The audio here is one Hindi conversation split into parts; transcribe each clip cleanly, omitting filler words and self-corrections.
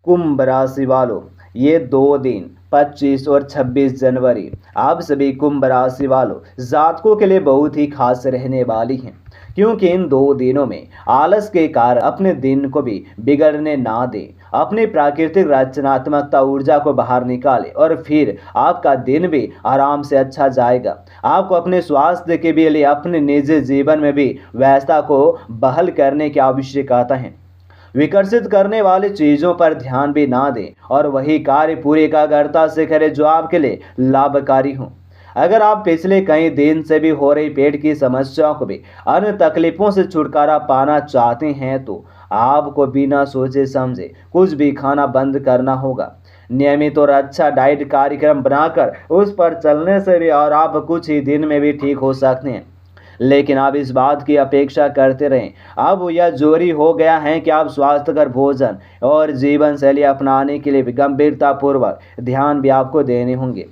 कुंभ राशि वालों, ये 2 दिन 25 और 26 जनवरी आप सभी कुंभ राशि वालों जातकों के लिए बहुत ही खास रहने वाली हैं, क्योंकि इन 2 दिनों में आलस के कारण अपने दिन को भी बिगड़ने ना दें। अपनी प्राकृतिक रचनात्मकता ऊर्जा को बाहर निकालें और फिर आपका दिन भी आराम से अच्छा जाएगा। आपको अपने स्वास्थ्य के भी लिए अपने निजी जीवन में भी व्यवस्था को बहाल करने की आवश्यकता है। विकसित करने वाली चीजों पर ध्यान भी ना दें और वही कार्य पूरी एकाग्रता से करें जो आपके लिए लाभकारी हो। अगर आप पिछले कई दिन से भी हो रही पेट की समस्याओं को भी अन्य तकलीफों से छुटकारा पाना चाहते हैं तो आपको बिना सोचे समझे कुछ भी खाना बंद करना होगा। नियमित और अच्छा डाइट कार्यक्रम बनाकर उस पर चलने से भी और आप कुछ ही दिन में भी ठीक हो सकते हैं। लेकिन आप इस बात की अपेक्षा करते रहें। अब यह जरूरी हो गया है कि आप स्वास्थ्यकर भोजन और जीवन शैली अपनाने के लिए गंभीरतापूर्वक ध्यान भी आपको देने होंगे।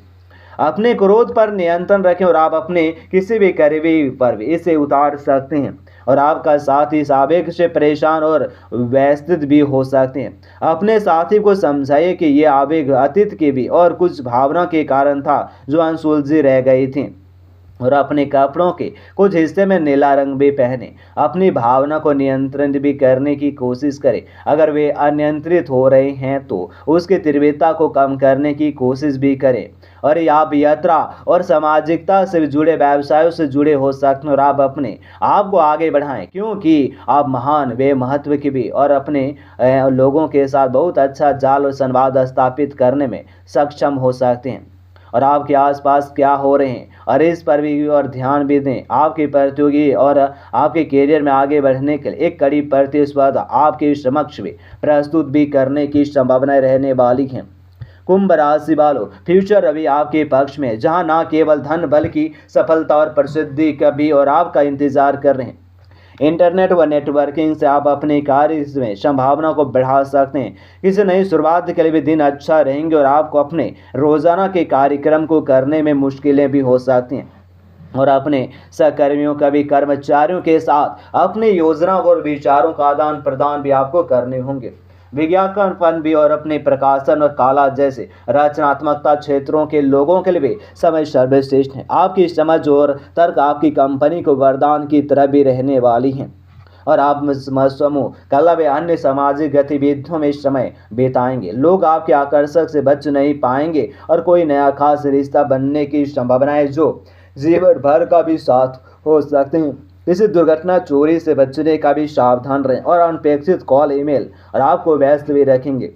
अपने क्रोध पर नियंत्रण रखें और आप अपने किसी भी करीबी पर भी इसे उतार सकते हैं और आपका साथी इस आवेग से परेशान और व्यथित भी हो सकते हैं। अपने साथी को समझाइए कि ये आवेग अतीत की भी और कुछ भावना के कारण था जो अनसुलझी रह गई थी, और अपने कपड़ों के कुछ हिस्से में नीला रंग भी पहने। अपनी भावना को नियंत्रित भी करने की कोशिश करें। अगर वे अनियंत्रित हो रहे हैं तो उसकी तीव्रता को कम करने की कोशिश भी करें। और ये आप यात्रा और सामाजिकता से जुड़े व्यवसायों से जुड़े हो सकते हैं और आप अपने आप को आगे बढ़ाएं, क्योंकि आप महान वे महत्व की भी और अपने लोगों के साथ बहुत अच्छा जाल और संवाद स्थापित करने में सक्षम हो सकते हैं। और आपके आसपास क्या हो रहे हैं और इस पर भी और ध्यान भी दें। आपके प्रतियोगी और आपके करियर में आगे बढ़ने के लिए एक कड़ी प्रतिस्पर्धा आपके समक्ष भी प्रस्तुत भी करने की संभावनाएं रहने वाली हैं। कुंभ राशि वालों, फ्यूचर अभी आपके पक्ष में, जहां न केवल धन बल्कि सफलता और प्रसिद्धि का भी और आपका इंतजार कर रहे हैं। इंटरनेट व नेटवर्किंग से आप अपने कार्य में संभावना को बढ़ा सकते हैं। किसी नई शुरुआत के लिए भी दिन अच्छा रहेंगे और आपको अपने रोजाना के कार्यक्रम को करने में मुश्किलें भी हो सकती हैं। और अपने सहकर्मियों का भी कर्मचारियों के साथ अपनी योजनाओं और विचारों का आदान प्रदान भी आपको करने होंगे। विज्ञापन भी और अपने प्रकाशन और कला जैसे रचनात्मकता क्षेत्रों के लोगों के लिए भी समय सर्वश्रेष्ठ है। आपकी समझ और तर्क आपकी कंपनी को वरदान की तरह भी रहने वाली हैं और आप समूह कला व अन्य सामाजिक गतिविधियों में समय बिताएंगे। लोग आपके आकर्षक से बच नहीं पाएंगे और कोई नया खास रिश्ता बनने की संभावनाएं जो जीवन भर का भी साथ हो सकते हैं। किसी दुर्घटना चोरी से बचने का भी सावधान रहें और अनपेक्षित कॉल ईमेल और आपको व्यस्त भी रखेंगे।